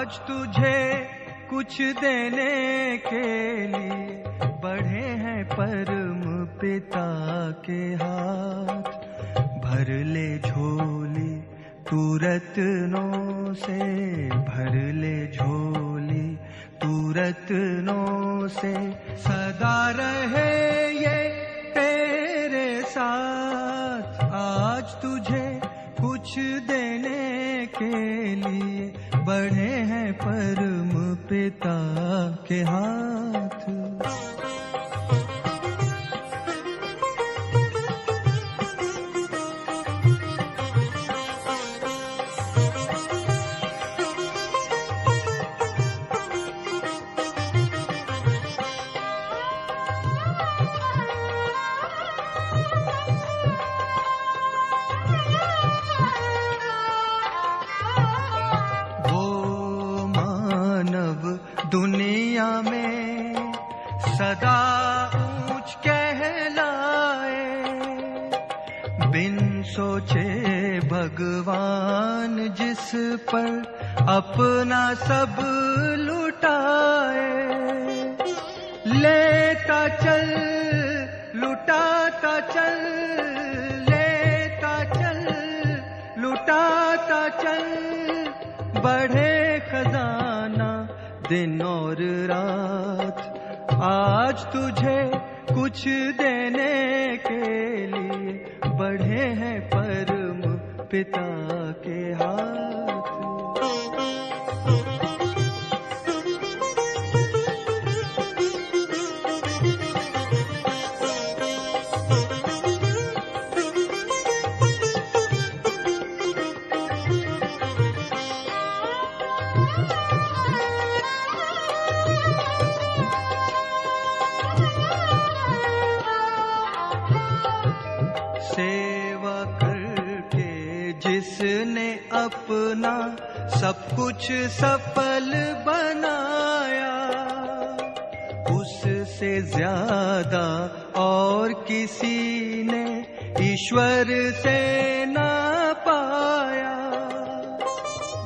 आज तुझे कुछ देने के लिए बढ़े हैं परम पिता के हाथ। भर ले झोली तू रत्नों से, भर ले झोली तू रत्नों से, सदा रहे ये तेरे साथ। आज तुझे कुछ देने के लिए बढ़े हैं परम पिता के हाथ। दुनिया में सदा ऊंच कहलाए, बिन सोचे भगवान जिस पर अपना सब लुटाए। लेता चल लुटाता चल, लेता चल लुटाता चल, बढ़े खजाना दिन और रात। आज तुझे कुछ देने के लिए बढ़े हैं परम पिता के हाथ। सेवा करके जिसने अपना सब कुछ सफल बनाया, उससे ज्यादा और किसी ने ईश्वर से ना पाया।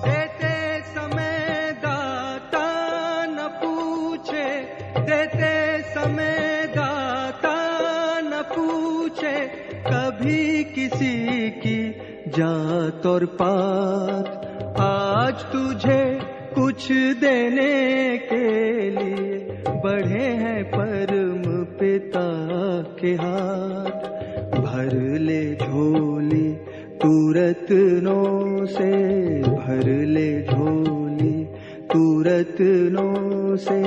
देते समय दाता न पूछे, देते समय दाता न पूछे, कभी किसी की जात और पात। आज तुझे कुछ देने के लिए बढ़े हैं परम पिता के हाथ। भर ले झोली तू रत्नों से, भर ले झोली तू रत्नों से,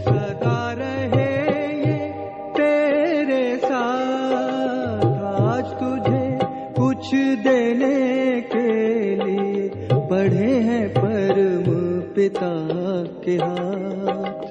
सदा रहे ये तेरे साथ। आज तुझे कुछ देने के लिए बढ़े हैं परम पिता के हाथ।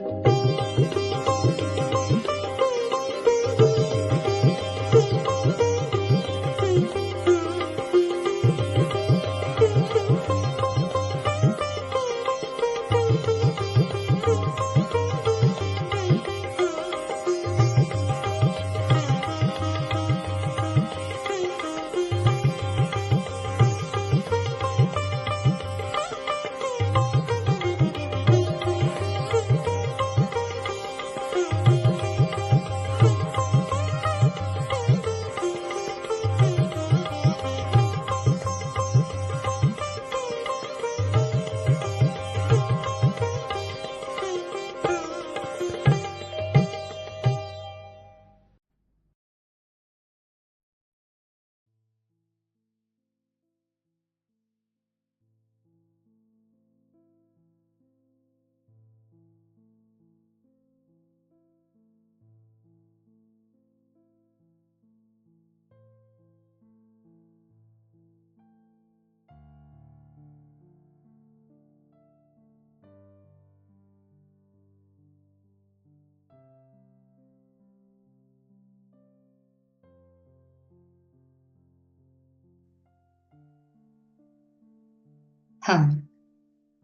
हम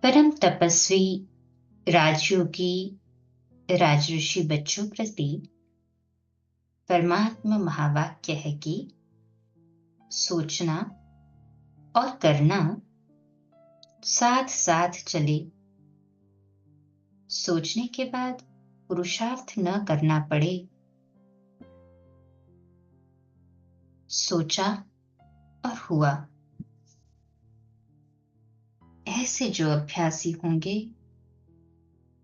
परम तपस्वी राजयोगी राजऋषि बच्चों प्रति परमात्मा महावाक्य है कि सोचना और करना साथ साथ चले सोचने के बाद पुरुषार्थ न करना पड़े। सोचा और हुआ। ऐसे जो अभ्यासी होंगे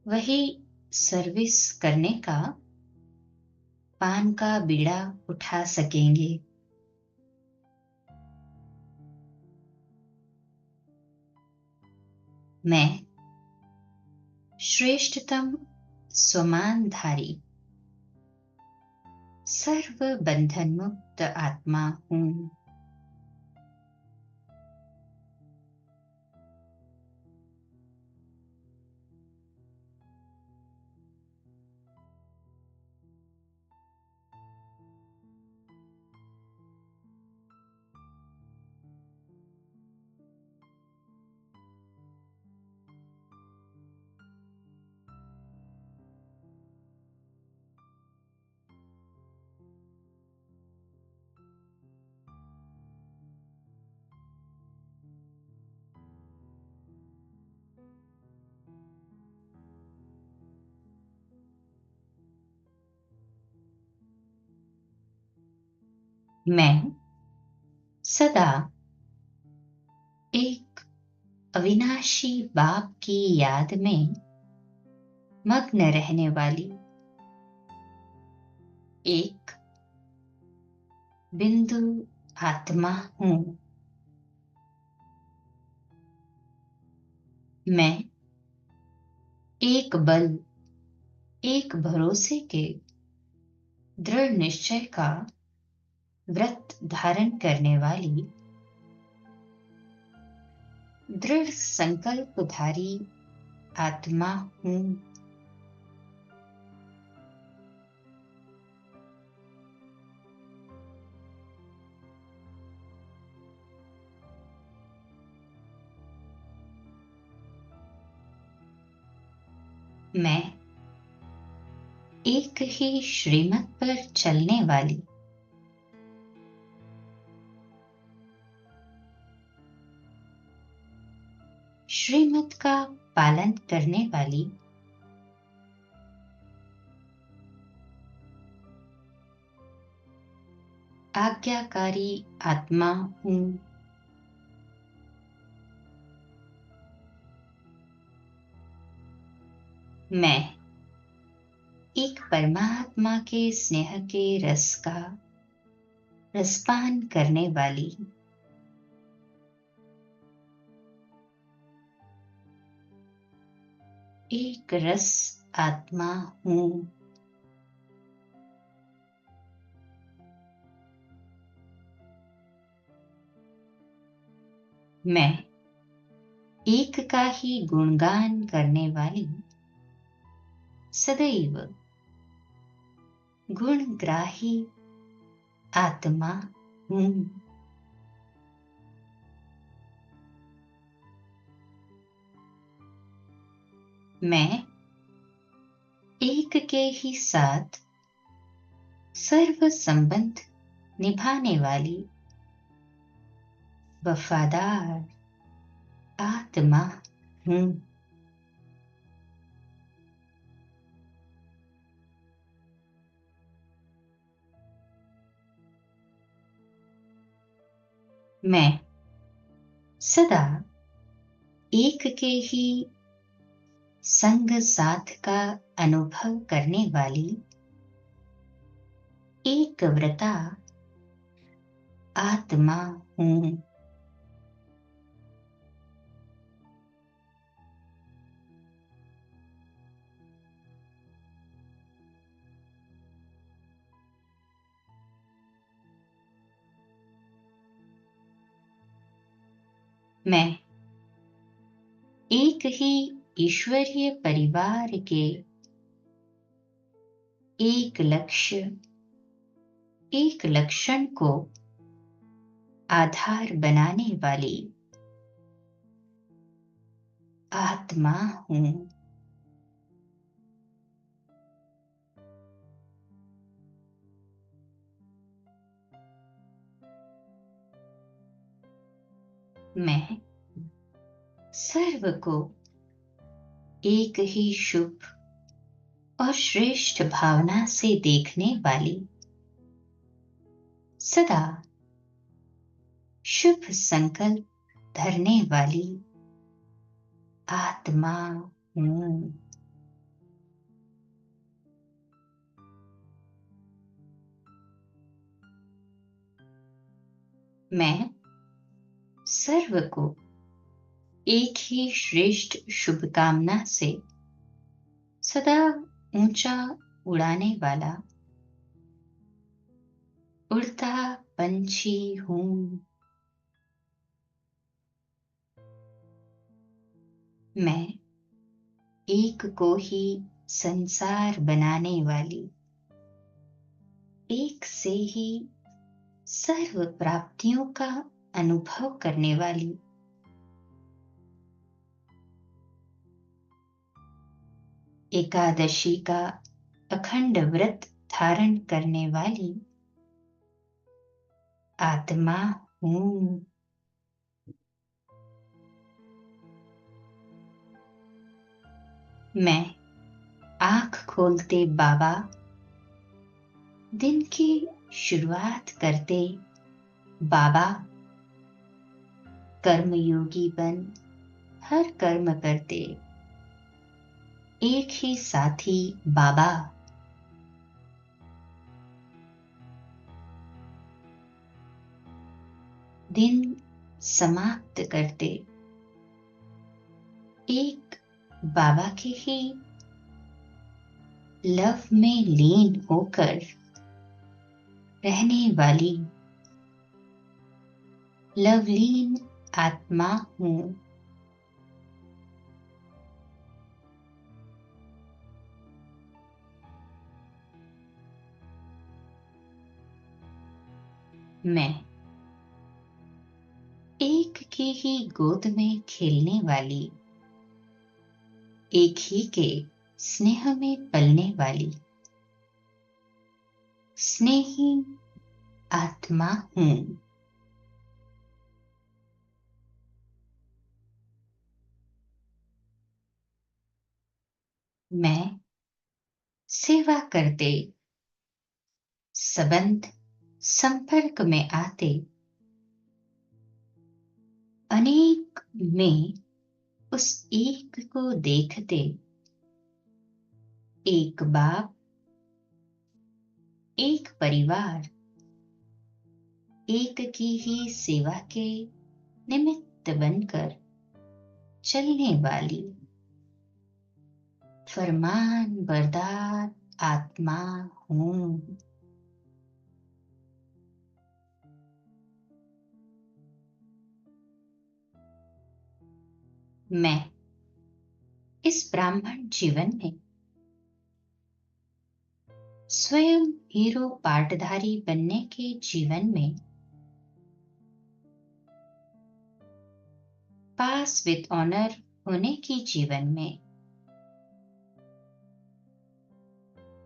वही सर्विस करने का पान का बीड़ा उठा सकेंगे। मैं श्रेष्ठतम स्वमानधारी सर्व बंधन मुक्त आत्मा हूं। मैं सदा एक अविनाशी बाप की याद में मग्न रहने वाली एक बिंदु आत्मा हूं। मैं एक बल, एक भरोसे के दृढ़ निश्चय का व्रत धारण करने वाली दृढ़ संकल्पधारी आत्मा हूं। मैं एक ही श्रीमत पर चलने वाली श्रीमत का पालन करने वाली आज्ञाकारी आत्मा हूं। मैं एक परमात्मा के स्नेह के रस का रसपान करने वाली एक रस आत्मा हूं। मैं एक का ही गुणगान करने वाली सदैव गुणग्राही आत्मा हूं। मैं एक के ही साथ सर्व संबंध निभाने वाली वफादार आत्मा हूं। मैं सदा एक के ही संग साथ का अनुभव करने वाली एक व्रता आत्मा हूं। मैं एक ही ईश्वरीय परिवार के एक लक्ष्य, एक लक्षण को आधार बनाने वाली आत्मा हूं। मैं सर्व को एक ही शुभ और श्रेष्ठ भावना से देखने वाली, सदा शुभ संकल्प धरने वाली आत्मा हूँ। मैं सर्व को एक ही श्रेष्ठ शुभकामना से सदा ऊंचा उड़ाने वाला उड़ता पंछी हूँ। मैं एक को ही संसार बनाने वाली, एक से ही सर्व प्राप्तियों का अनुभव करने वाली, एकादशी का अखंड व्रत धारण करने वाली आत्मा हूँ। मैं आंख खोलते बाबा दिन की शुरुआत करते बाबा, कर्मयोगी बन हर कर्म करते एक ही साथी बाबा, दिन समाप्त करते एक बाबा के ही लव में लीन होकर रहने वाली लवलीन आत्मा हूँ। मैं एक की ही गोद में खेलने वाली, एक ही के स्नेह में पलने वाली स्नेही आत्मा हूँ। मैं सेवा करते संबंध संपर्क में आते अनेक में उस एक को देखते, एक बाप एक परिवार एक की ही सेवा के निमित्त बनकर चलने वाली फरमान बरदार आत्मा हूँ। मैं इस ब्राह्मण जीवन में स्वयं हीरो पाटधारी बनने के जीवन में पास विद ऑनर होने की जीवन में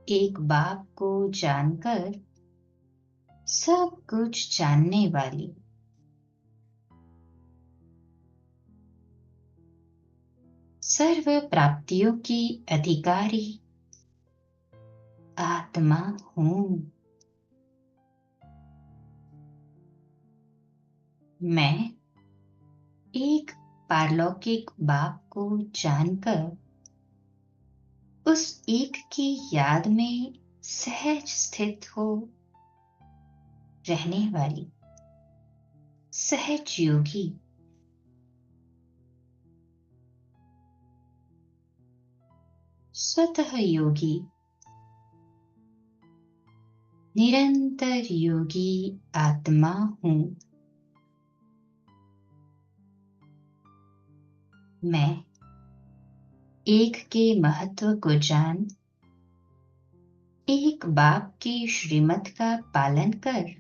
एक बाप को जानकर सब कुछ जानने वाली सर्व प्राप्तियों की अधिकारी आत्मा हूँ। मैं एक पारलौकिक बाप को जानकर उस एक की याद में सहज स्थित हो रहने वाली सहज योगी स्वतः योगी निरंतर योगी आत्मा हूँ। मैं एक के महत्व को जान एक बाप की श्रीमत का पालन कर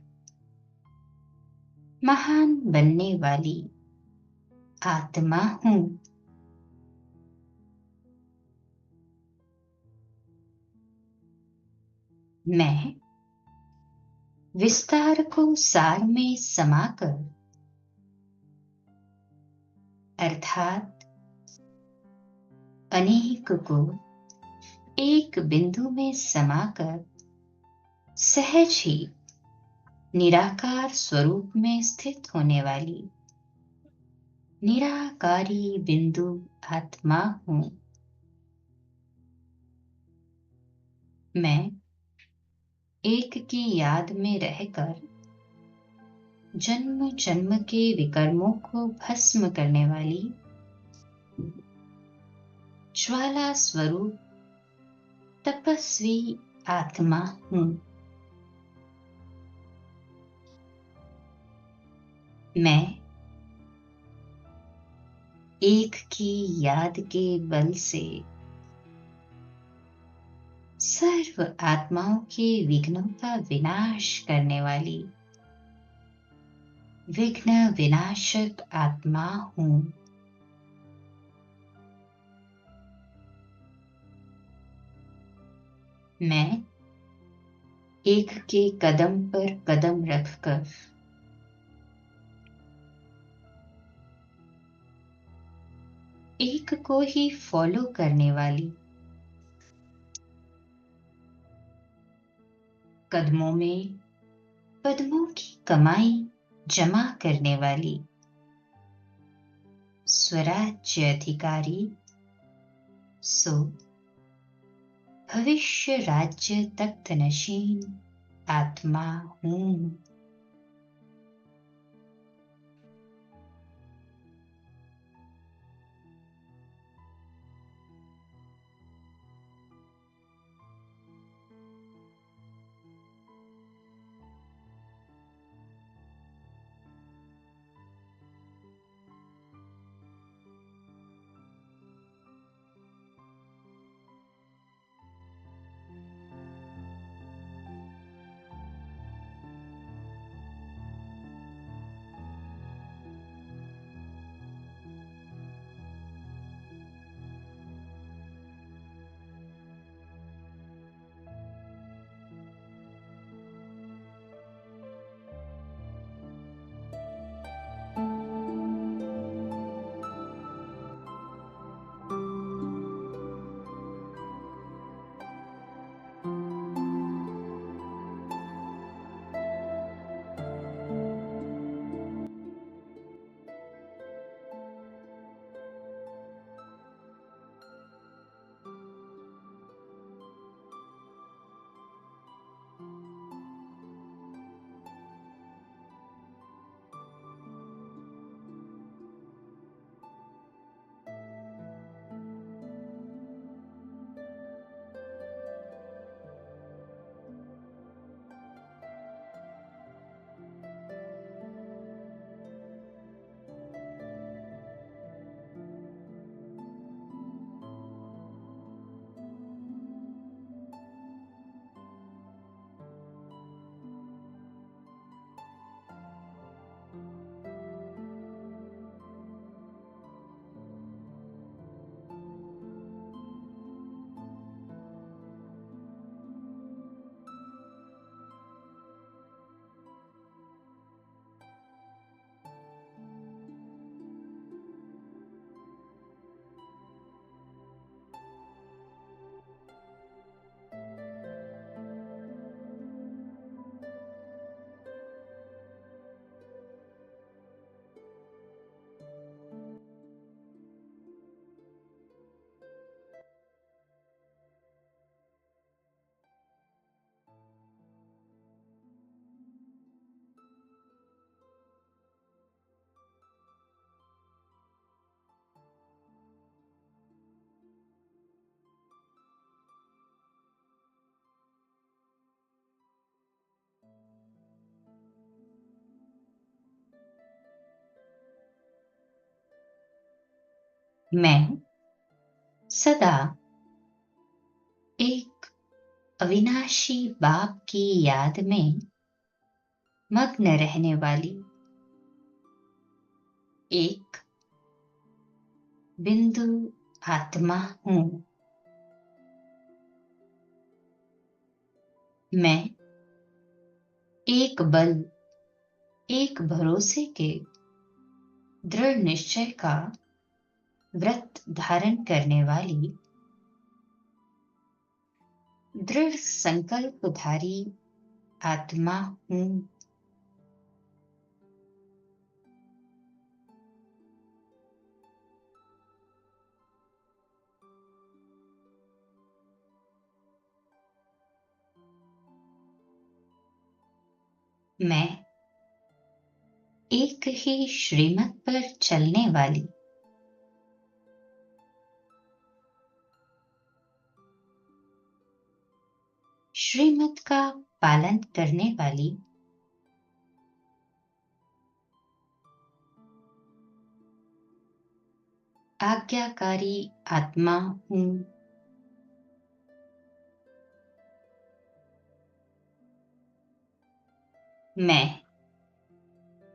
महान बनने वाली आत्मा हूँ। मैं विस्तार को सार में समाकर अर्थात अनेक को एक बिंदु में समाकर सहज ही निराकार स्वरूप में स्थित होने वाली निराकारी बिंदु आत्मा हूं। मैं एक की याद में रहकर जन्म जन्म के विकर्मों को भस्म करने वाली ज्वाला स्वरूप तपस्वी आत्मा हूं। मैं एक की याद के बल से सर्व आत्माओं के विघ्नों का विनाश करने वाली विघ्न विनाशक आत्मा हूं। मैं एक के कदम पर कदम रखकर एक को ही फॉलो करने वाली कदमों में कदमों की कमाई जमा करने वाली स्वराज्य अधिकारी सो भविष्य राज्य तख्त नशीन आत्मा हूं। मैं सदा एक अविनाशी बाप की याद में मग्न रहने वाली एक बिंदु आत्मा हूं। मैं एक बल एक भरोसे के दृढ़ निश्चय का व्रत धारण करने वाली दृढ़ संकल्पधारी आत्मा हूँ। मैं एक ही श्रीमत पर चलने वाली श्रीमत का पालन करने वाली आज्ञाकारी आत्मा हूँ। मैं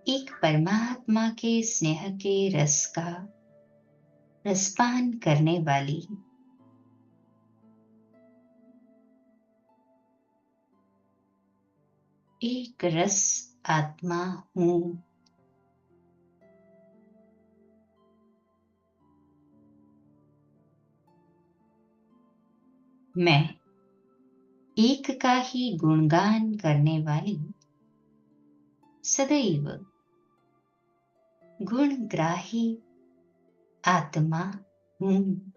एक परमात्मा के स्नेह के रस का रसपान करने वाली एक रस आत्मा हूँ। मैं एक का ही गुणगान करने वाली सदैव गुणग्राही आत्मा हूँ।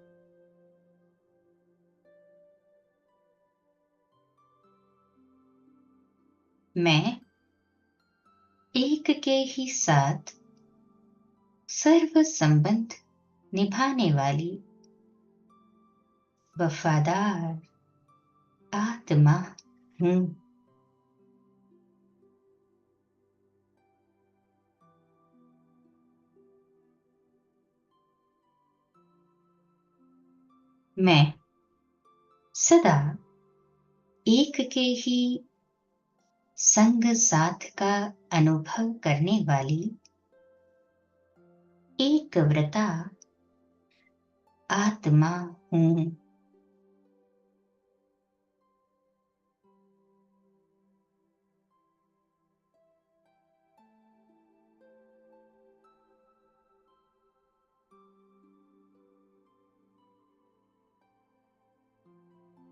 मैं एक के ही साथ सर्व संबंध निभाने वाली वफादार आत्मा हूँ। मैं सदा एक के ही संग साथ का अनुभव करने वाली एक व्रता आत्मा हूँ।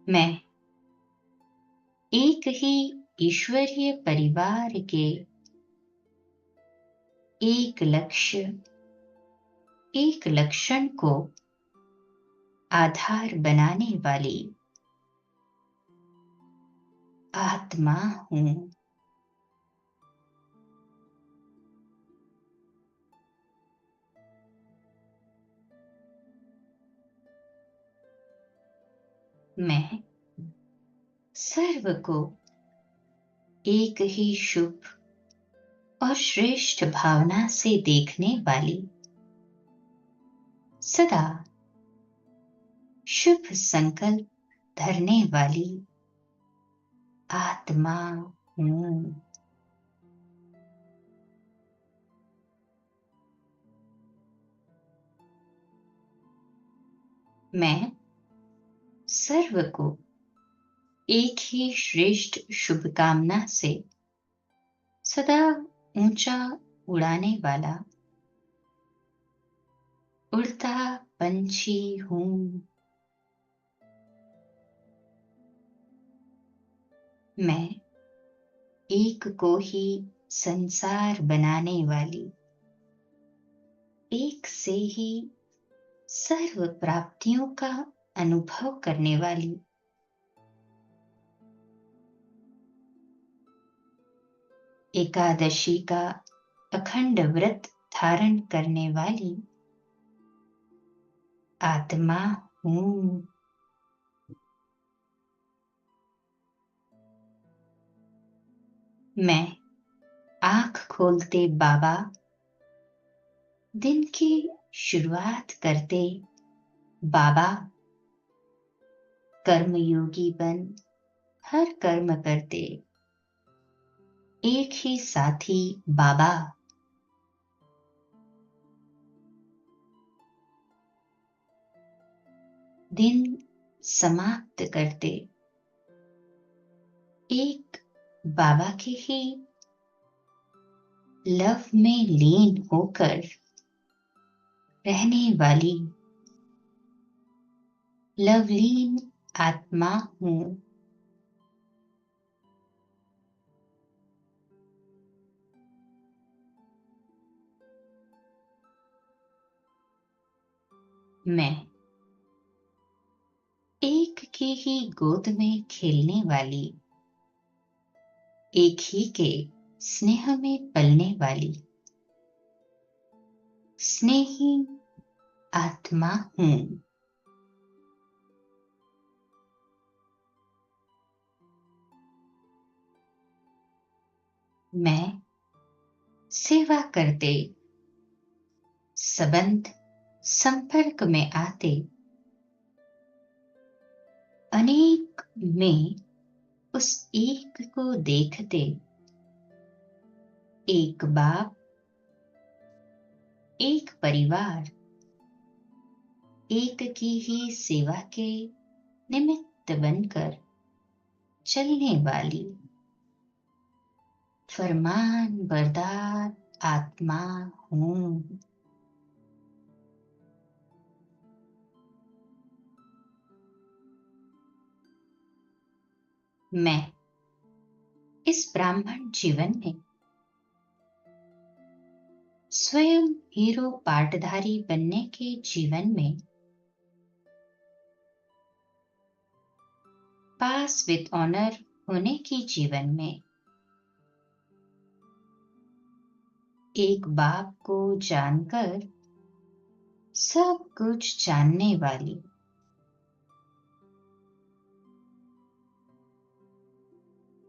मैं एक ही ईश्वरीय परिवार के एक लक्ष्य एक लक्षण को आधार बनाने वाली आत्मा हूँ। मैं सर्व को एक ही शुभ और श्रेष्ठ भावना से देखने वाली सदा शुभ संकल्प धरने वाली आत्मा हूँ। मैं सर्व को एक ही श्रेष्ठ शुभकामना से सदा ऊंचा उड़ाने वाला उड़ता पंछी हूँ। मैं एक को ही संसार बनाने वाली एक से ही सर्व प्राप्तियों का अनुभव करने वाली एकादशी का अखंड व्रत धारण करने वाली आत्मा हूँ। मैं आंख खोलते बाबा दिन की शुरुआत करते बाबा कर्मयोगी बन हर कर्म करते एक ही साथी बाबा दिन समाप्त करते एक बाबा के ही लव में लीन होकर रहने वाली लवलीन आत्मा हूँ। मैं एक की ही गोद में खेलने वाली, एक ही के स्नेह में पलने वाली स्नेही आत्मा हूँ। मैं सेवा करते, संबंध संपर्क में आते, अनेक में उस एक को देखते, एक बाप, एक परिवार, एक की ही सेवा के निमित्त बनकर चलने वाली फरमान बरदार आत्मा हूँ। मैं इस ब्राह्मण जीवन में स्वयं हीरो पाटधारी बनने के जीवन में पास विद ऑनर होने की जीवन में एक बाप को जानकर सब कुछ जानने वाली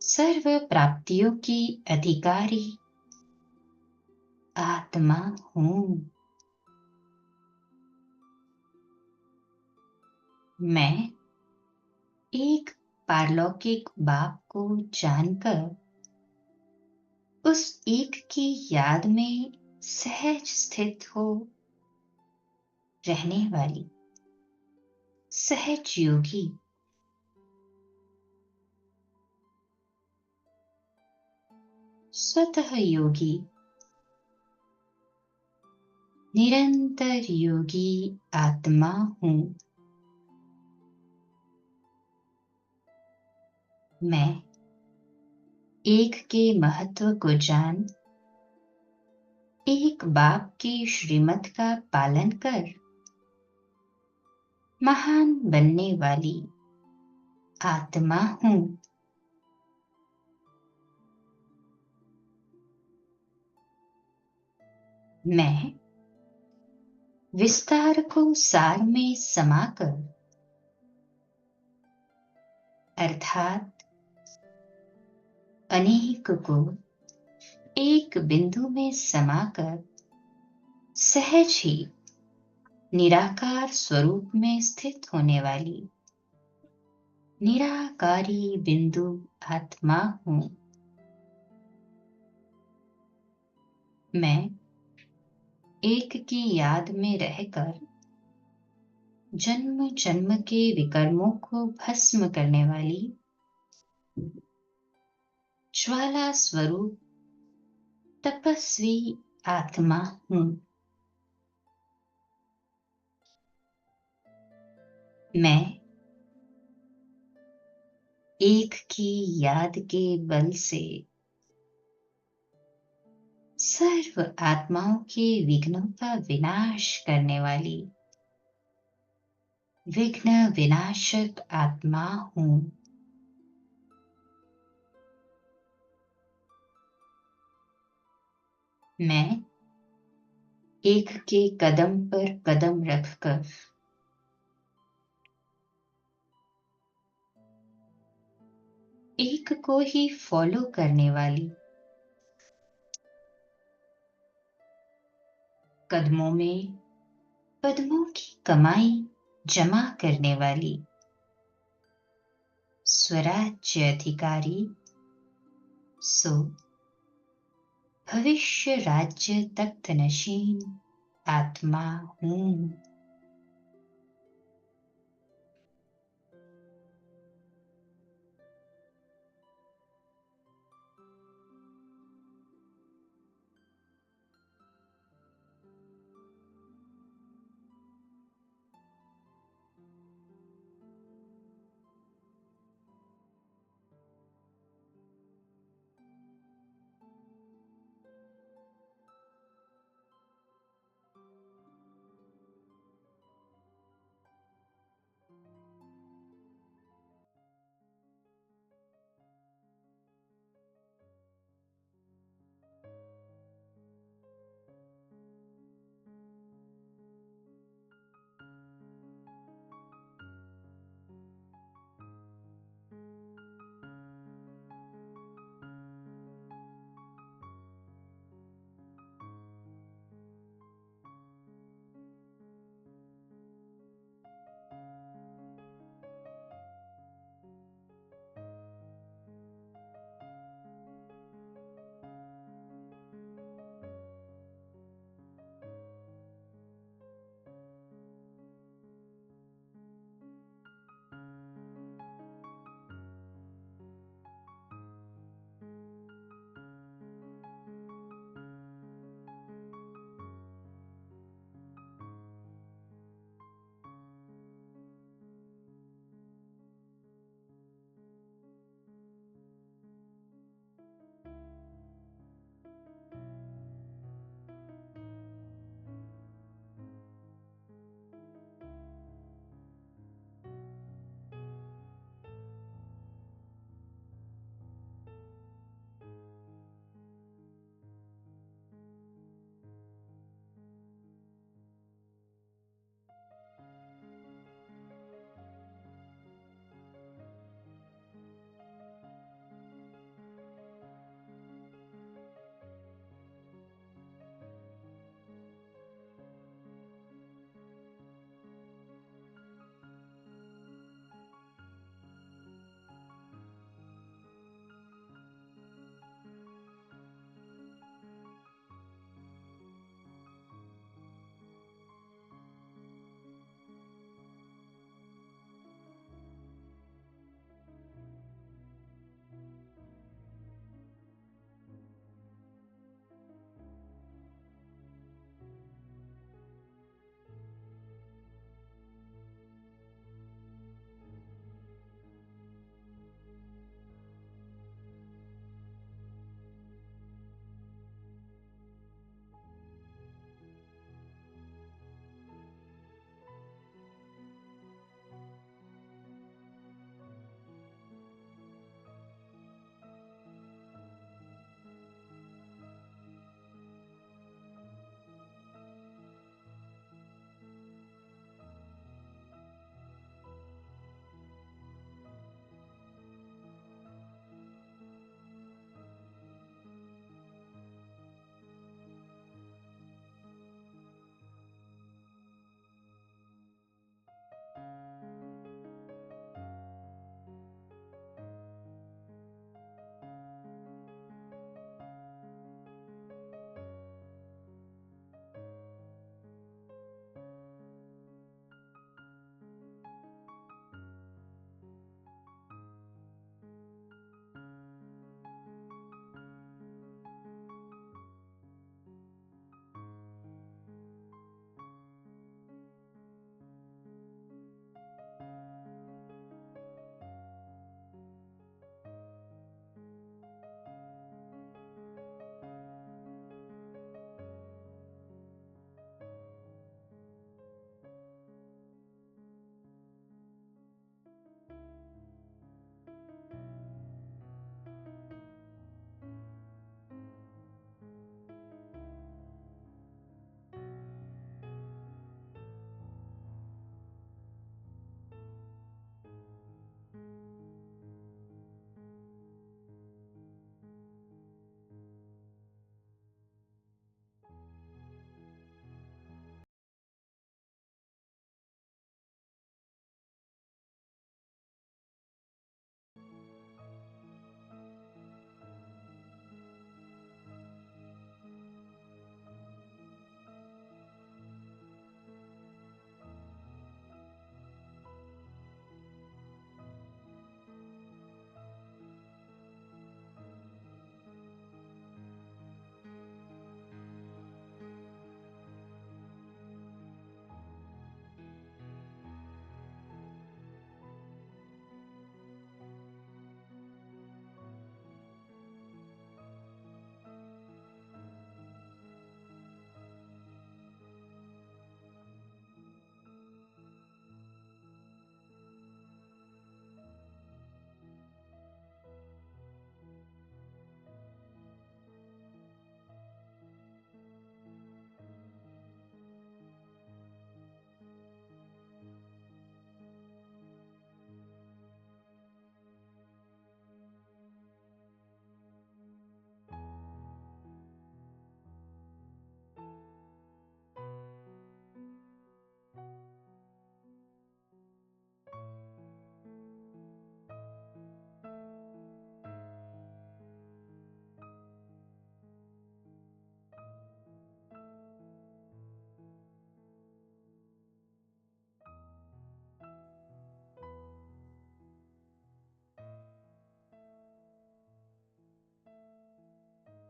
सर्व प्राप्तियों की अधिकारी आत्मा हूँ। मैं एक पारलौकिक बाप को जानकर उस एक की याद में सहज स्थित हो रहने वाली सहज योगी स्वतः योगी निरंतर योगी आत्मा हूँ। मैं एक के महत्व को जान एक बाप की श्रीमत का पालन कर महान बनने वाली आत्मा हूँ। मैं विस्तार को सार में समाकर अर्थात अनेक को एक बिंदु में समाकर सहज ही निराकार स्वरूप में स्थित होने वाली निराकारी बिंदु आत्मा हूँ। मैं एक की याद में रहकर जन्म जन्म के विकर्मों को भस्म करने वाली ज्वाला स्वरूप तपस्वी आत्मा हूँ। मैं एक की याद के बल से सर्व आत्माओं के विघ्नों का विनाश करने वाली विघ्न विनाशक आत्मा हूँ। मैं एक के कदम पर कदम रखकर एक को ही फॉलो करने वाली कदमों में पद्मों की कमाई जमा करने वाली स्वराज्य अधिकारी सो भविष्य राज्य तख्त नशीन आत्मा हूँ।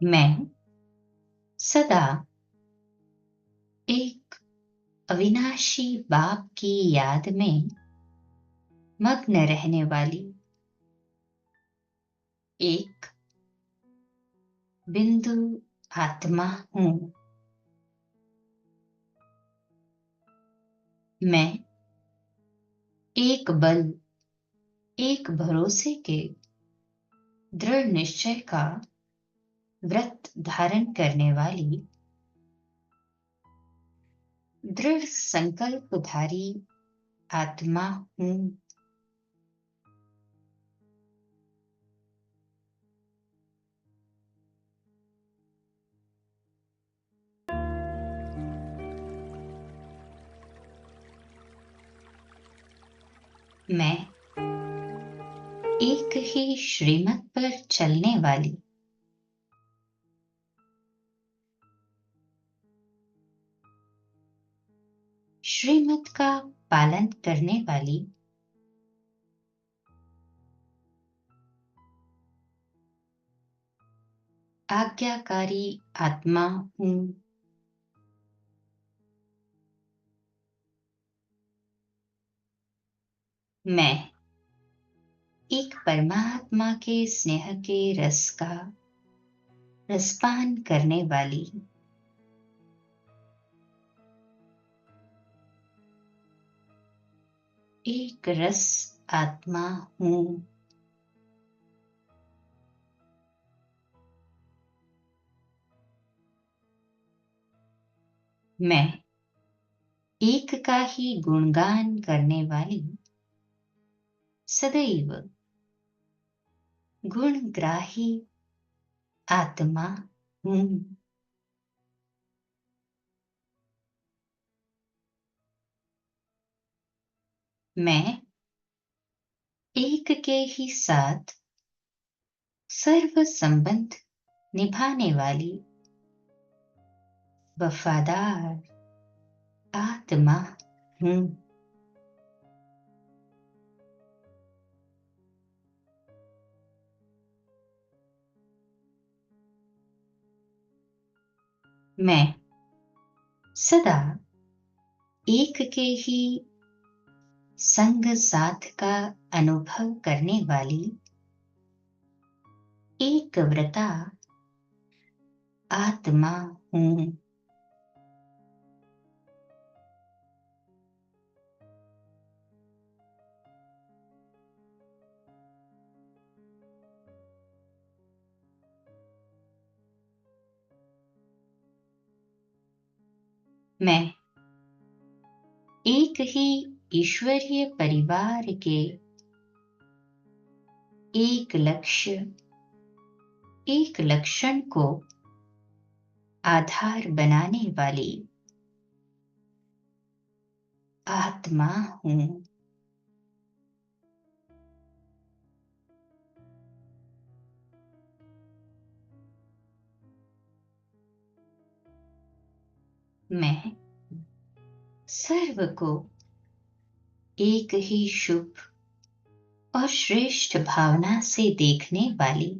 मैं सदा एक अविनाशी बाप की याद में मग्न रहने वाली एक बिंदु आत्मा हूँ। मैं एक बल, एक भरोसे के दृढ़ निश्चय का व्रत धारण करने वाली दृढ़ संकल्पधारी आत्मा हूँ। मैं एक ही श्रीमत पर चलने वाली श्रीमत का पालन करने वाली आज्ञाकारी आत्मा हूँ। मैं एक परमात्मा के स्नेह के रस का रसपान करने वाली एक रस आत्मा हूँ। मैं एक का ही गुणगान करने वाली सदैव गुणग्राही आत्मा हूँ। मैं एक के ही साथ सर्व संबंध निभाने वाली वफादार आत्मा हूँ। मैं सदा एक के ही संग साथ का अनुभव करने वाली एक व्रता आत्मा हूँ। मैं एक ही ईश्वरीय परिवार के एक लक्ष्य, एक लक्षण को आधार बनाने वाली आत्मा हूँ। मैं सर्व को एक ही शुभ और श्रेष्ठ भावना से देखने वाली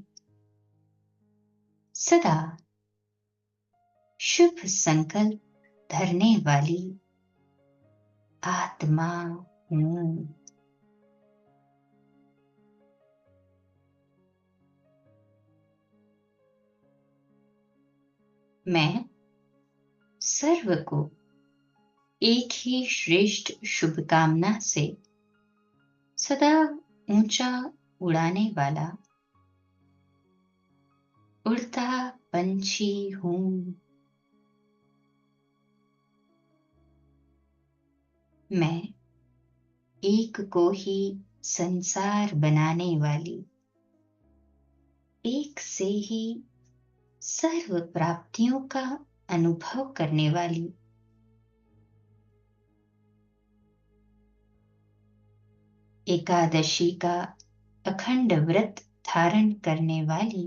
सदा शुभ संकल्प धरने वाली आत्मा हूँ। मैं सर्व को एक ही श्रेष्ठ शुभकामना से सदा ऊंचा उड़ाने वाला उड़ता पंछी हूँ। मैं एक को ही संसार बनाने वाली एक से ही सर्व प्राप्तियों का अनुभव करने वाली एकादशी का अखंड व्रत धारण करने वाली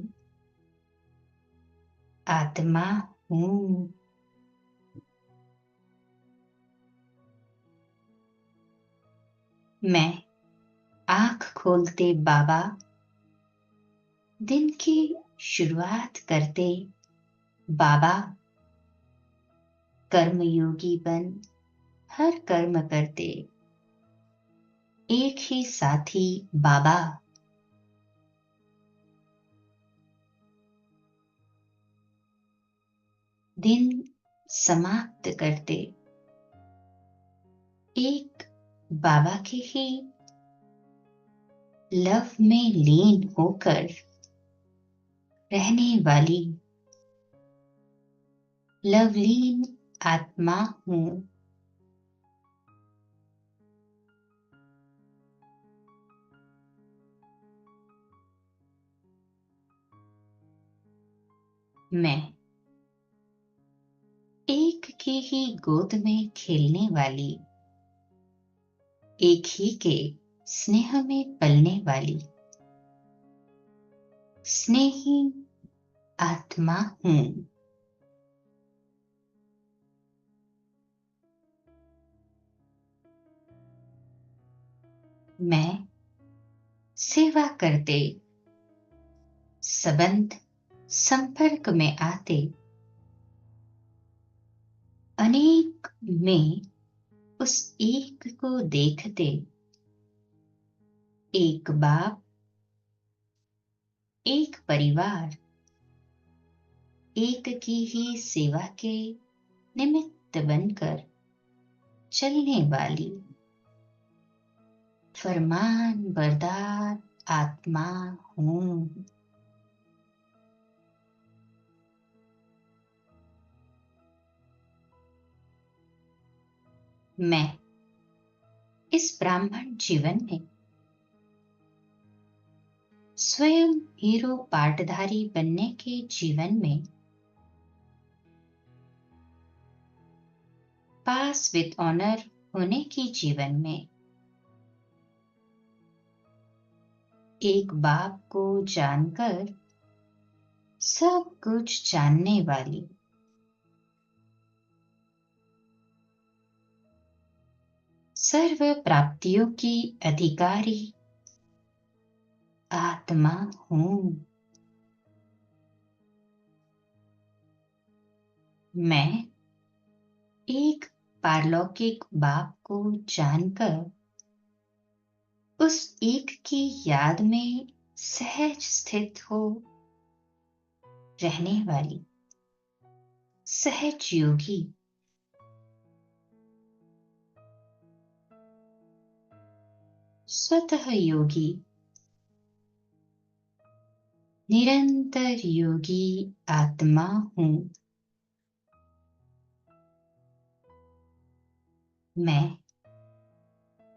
आत्मा हूँ। मैं आंख खोलते बाबा दिन की शुरुआत करते बाबा कर्मयोगी बन हर कर्म करते, एक ही साथी बाबा। दिन समाप्त करते एक बाबा के ही लव में लीन होकर रहने वाली लवलीन आत्मा हूँ। मैं एक की ही गोद में खेलने वाली, एक ही के स्नेह में पलने वाली स्नेही आत्मा हूँ। मैं सेवा करते संबंध संपर्क में आते अनेक में उस एक को देखते, एक बाप एक परिवार एक की ही सेवा के निमित्त बनकर चलने वाली फरमान बरदार आत्मा हूँ। मैं इस ब्राह्मण जीवन में स्वयं हीरो पाटधारी बनने के जीवन में पास विद ऑनर होने की जीवन में एक बाप को जानकर सब कुछ जानने वाली सर्व प्राप्तियों की अधिकारी आत्मा हूँ। मैं एक पारलौकिक बाप को जानकर उस एक की याद में सहज स्थित हो रहने वाली सहज योगी स्वतः योगी निरंतर योगी आत्मा हूँ। मैं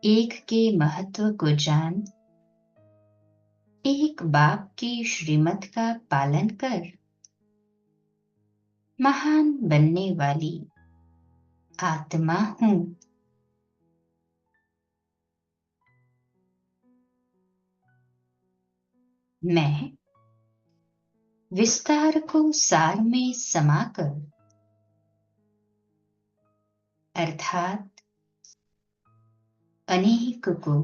एक के महत्व को जान एक बाप की श्रीमत का पालन कर महान बनने वाली आत्मा हूँ। मैं विस्तार को सार में समाकर अर्थात अनेक को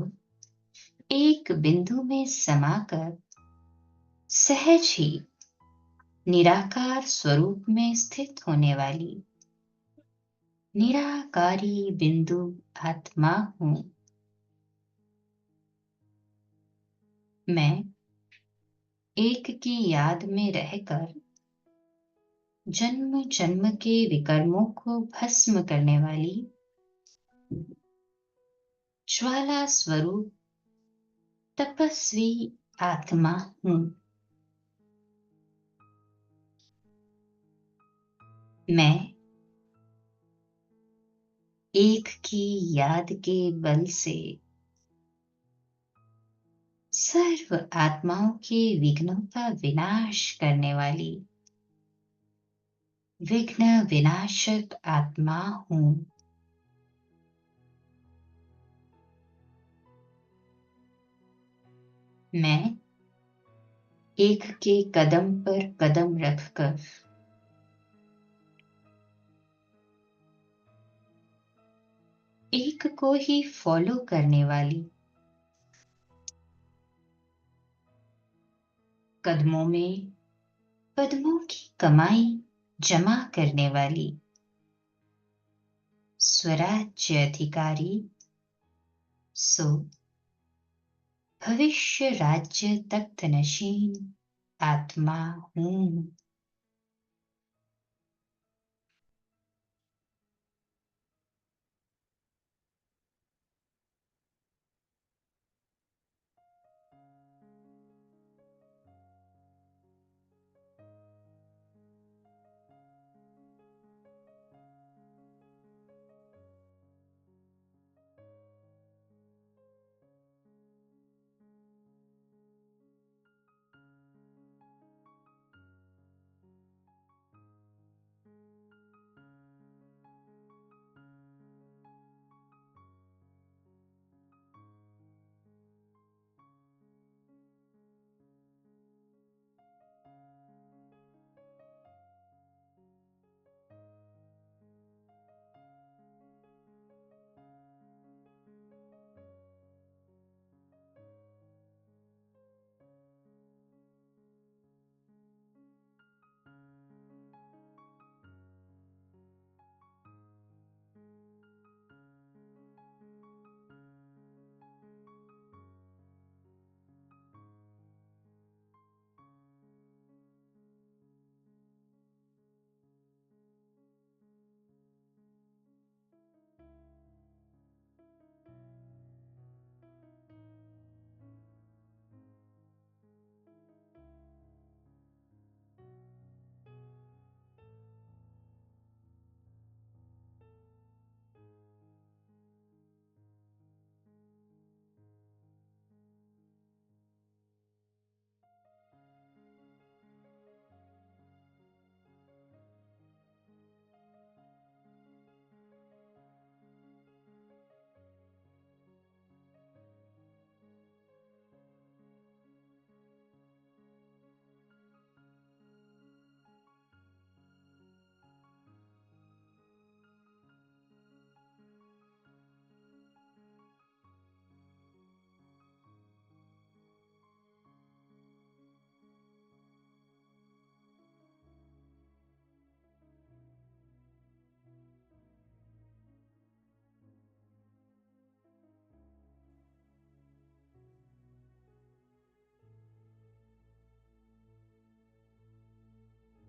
एक बिंदु में समाकर सहज ही निराकार स्वरूप में स्थित होने वाली निराकारी बिंदु आत्मा हूँ। मैं एक की याद में रहकर जन्म जन्म के विकर्मों को भस्म करने वाली ज्वाला स्वरूप तपस्वी आत्मा हूँ। मैं एक की याद के बल से सर्व आत्माओं के विघ्नों का विनाश करने वाली विघ्न विनाशक आत्मा हूँ। मैं एक के कदम पर कदम रखकर एक को ही फॉलो करने वाली कदमों में पद्मों की कमाई जमा करने वाली स्वराज्य अधिकारी सो भविष्य राज्य तख्त नशीन आत्मा हूं।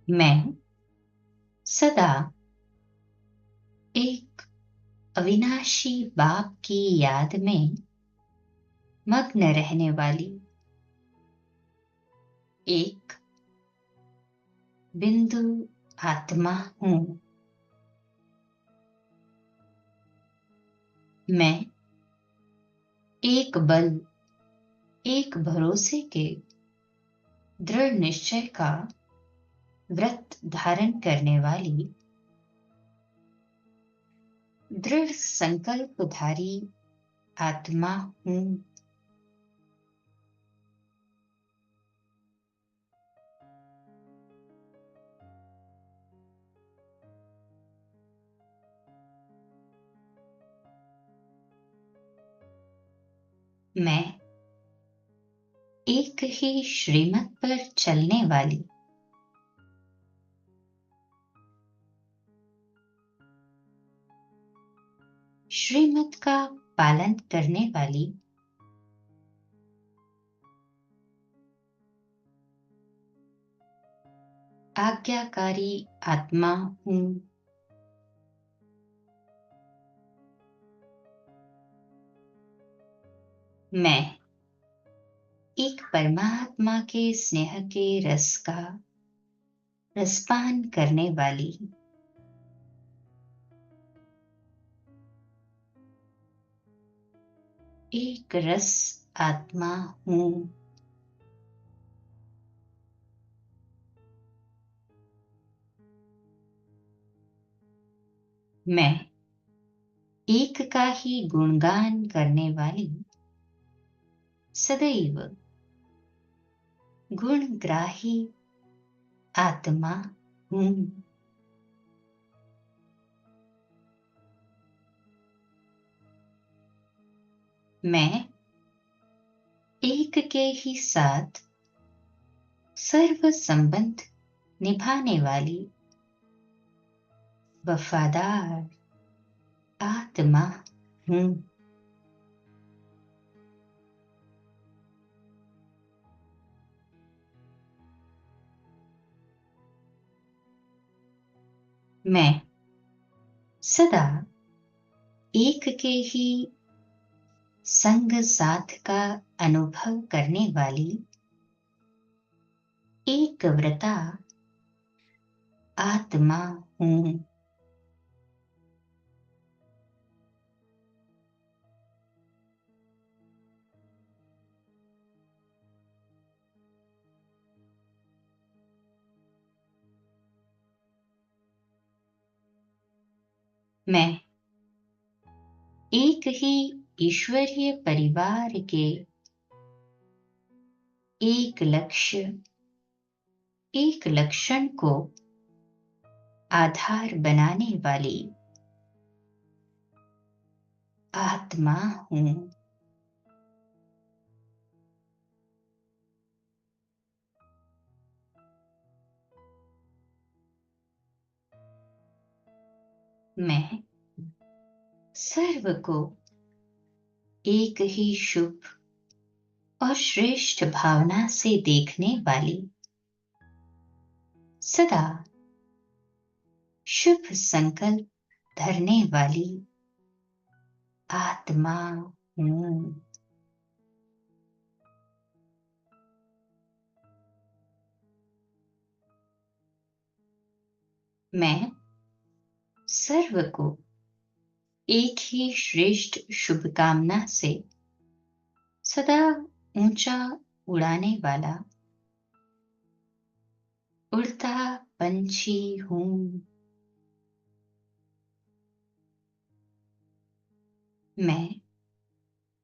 मैं सदा एक अविनाशी बाप की याद में मग्न रहने वाली एक बिंदु आत्मा हूं। मैं एक बल, एक भरोसे के दृढ़ निश्चय का व्रत धारण करने वाली दृढ़ संकल्पधारी आत्मा हूं। मैं एक ही श्रीमत पर चलने वाली श्रीमत का पालन करने वाली आज्ञाकारी आत्मा हूं। मैं एक परमात्मा के स्नेह के रस का रसपान करने वाली एक रस आत्मा हूं। मैं एक का ही गुणगान करने वाली सदैव गुणग्राही आत्मा हूं। मैं एक के ही साथ सर्व संबंध निभाने वाली वफादार आत्मा हूँ। मैं सदा एक के ही संग साथ का अनुभव करने वाली एक व्रता आत्मा हूँ। मैं एक ही ईश्वरीय परिवार के एक लक्ष्य, एक लक्षण को आधार बनाने वाली आत्मा हूँ। मैं सर्व को एक ही शुभ और श्रेष्ठ भावना से देखने वाली, सदा शुभ संकल्प धरने वाली आत्मा हूँ। मैं सर्व को एक ही श्रेष्ठ शुभकामना से सदा ऊंचा उड़ाने वाला उड़ता पंछी हूँ। मैं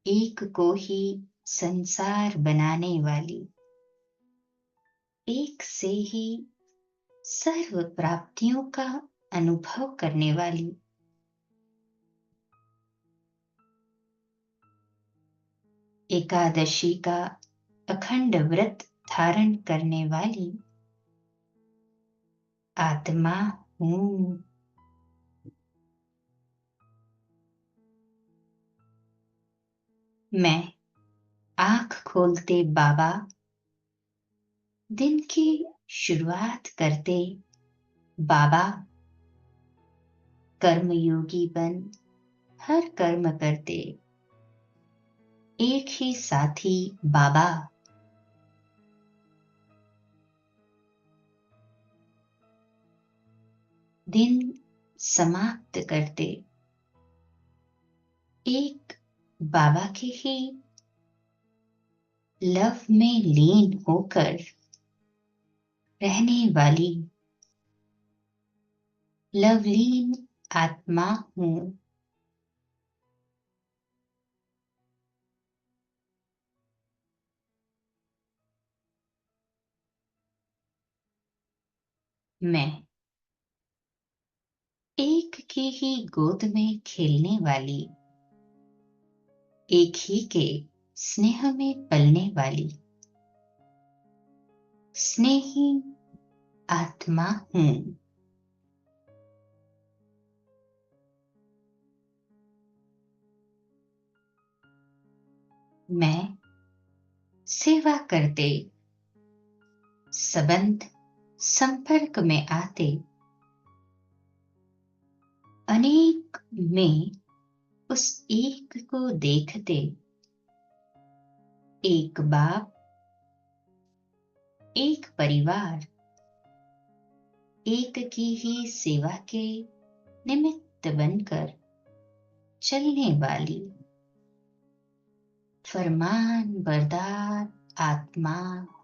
एक को ही संसार बनाने वाली, एक से ही सर्व प्राप्तियों का अनुभव करने वाली एकादशी का अखंड व्रत धारण करने वाली आत्मा हूँ। मैं आंख खोलते बाबा, दिन की शुरुआत करते बाबा, कर्मयोगी बन हर कर्म करते एक ही साथी बाबा। दिन समाप्त करते एक बाबा के ही लव में लीन होकर रहने वाली लवलीन आत्मा हूँ। मैं एक की ही गोद में खेलने वाली, एक ही के स्नेह में पलने वाली स्नेही आत्मा हूँ। मैं सेवा करते, संबंध संपर्क में आते अनेक में उस एक को देखते एक बाप, एक परिवार, एक की ही सेवा के निमित्त बनकर चलने वाली फरमान बरदार आत्मा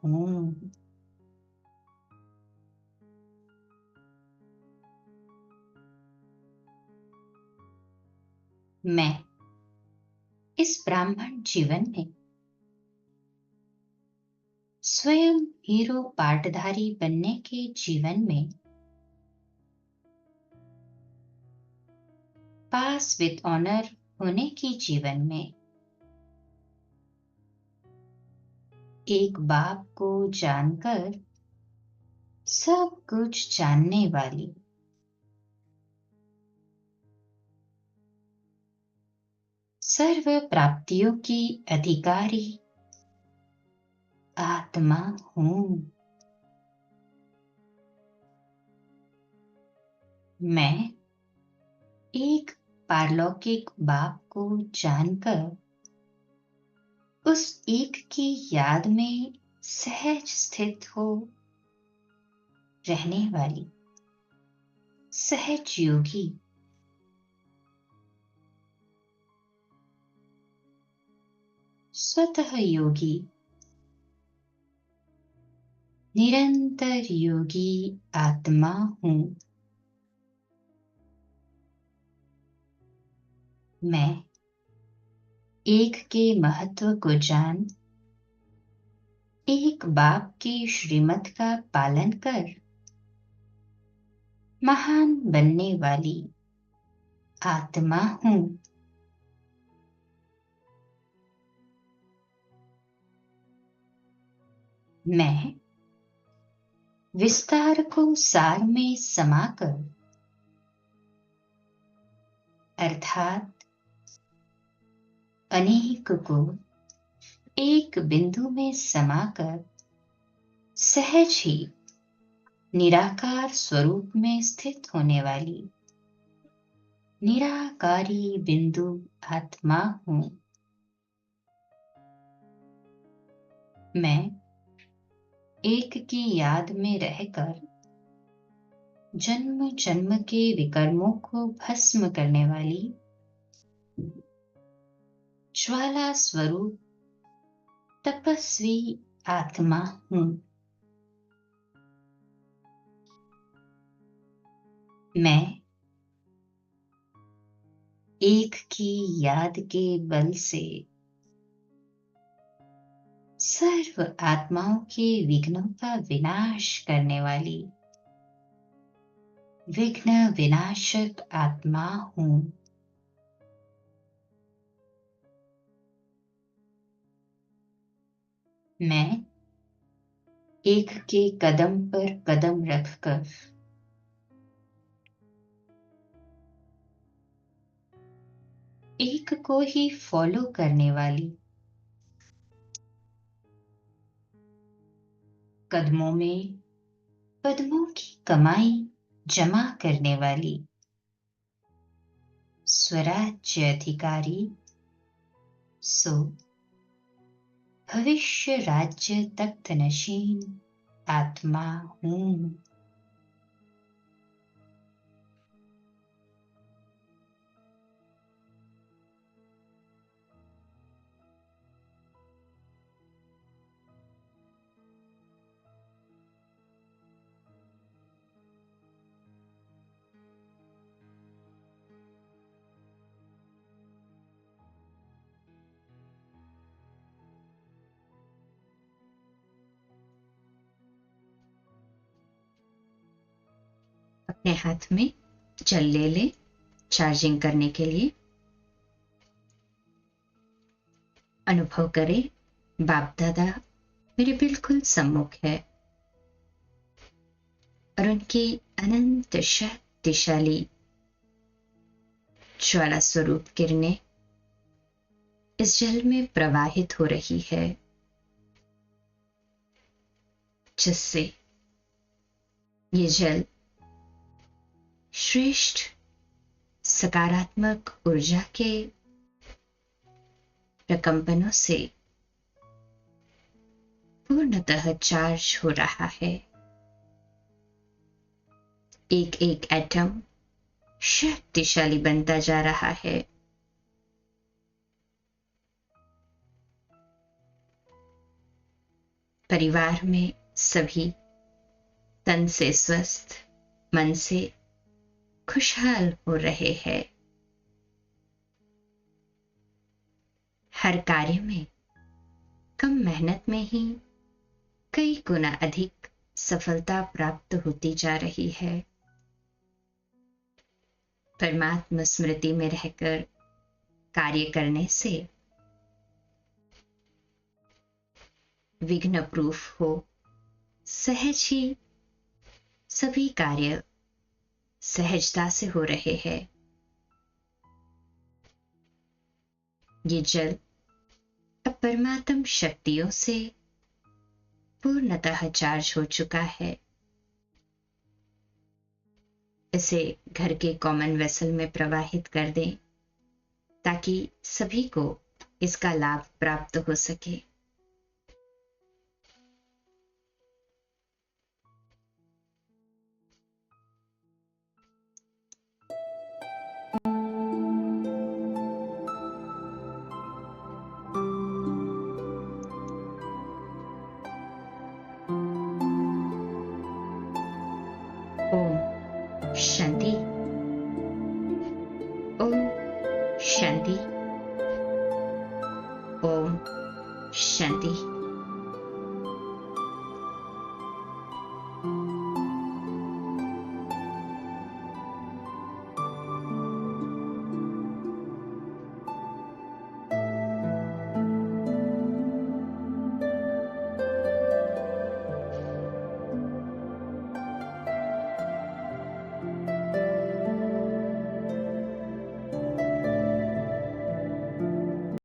हूँ। मैं इस ब्राह्मण जीवन में स्वयं हीरो पाटधारी बनने के जीवन में पास विद ऑनर होने की जीवन में एक बाप को जानकर सब कुछ जानने वाली, सर्व प्राप्तियों की अधिकारी आत्मा हूँ। मैं एक पारलौकिक बाप को जानकर उस एक की याद में सहज स्थित हो रहने वाली सहज योगी, स्वतः योगी, निरंतर योगी आत्मा हूँ। मैं एक के महत्व को जान एक बाप की श्रीमत का पालन कर महान बनने वाली आत्मा हूँ। मैं विस्तार को सार में समाकर अर्थात अनेक को एक बिंदु में समाकर सहज ही निराकार स्वरूप में स्थित होने वाली निराकारी बिंदु आत्मा हूँ। मैं एक की याद में रहकर जन्म जन्म के विकर्मों को भस्म करने वाली ज्वाला स्वरूप तपस्वी आत्मा हूँ। मैं एक की याद के बल से सर्व आत्माओं के विघ्नों का विनाश करने वाली विघ्न विनाशक आत्मा हूँ। मैं एक के कदम पर कदम रखकर एक को ही फॉलो करने वाली कदमों में पद्मों की कमाई जमा करने वाली स्वराज्य अधिकारी सो भविष्य राज्य तख्त नशीन आत्मा हूँ। अपने हाथ में जल ले ले चार्जिंग करने के लिए। अनुभव करें बाप दादा मेरे बिल्कुल सम्मुख है और उनकी अनंत शक्तिशाली ज्वाला स्वरूप किरणें इस जल में प्रवाहित हो रही है, जिससे ये जल श्रेष्ठ सकारात्मक ऊर्जा के प्रकंपनों से पूर्णतः चार्ज हो रहा है। एक एक एटम शक्तिशाली बनता जा रहा है। परिवार में सभी तन से स्वस्थ, मन से खुशहाल हो रहे हैं। हर कार्य में कम मेहनत में ही कई गुना अधिक सफलता प्राप्त होती जा रही है। परमात्मा स्मृति में रहकर कार्य करने से विघ्न प्रूफ हो सहज ही सभी कार्य सहजता से हो रहे हैं। ये जल अब परमात्म शक्तियों से पूर्णतः चार्ज हो चुका है। इसे घर के कॉमन वेसल में प्रवाहित कर दें ताकि सभी को इसका लाभ प्राप्त हो सके। ओम शांति। ओम शांति। ओम शांति।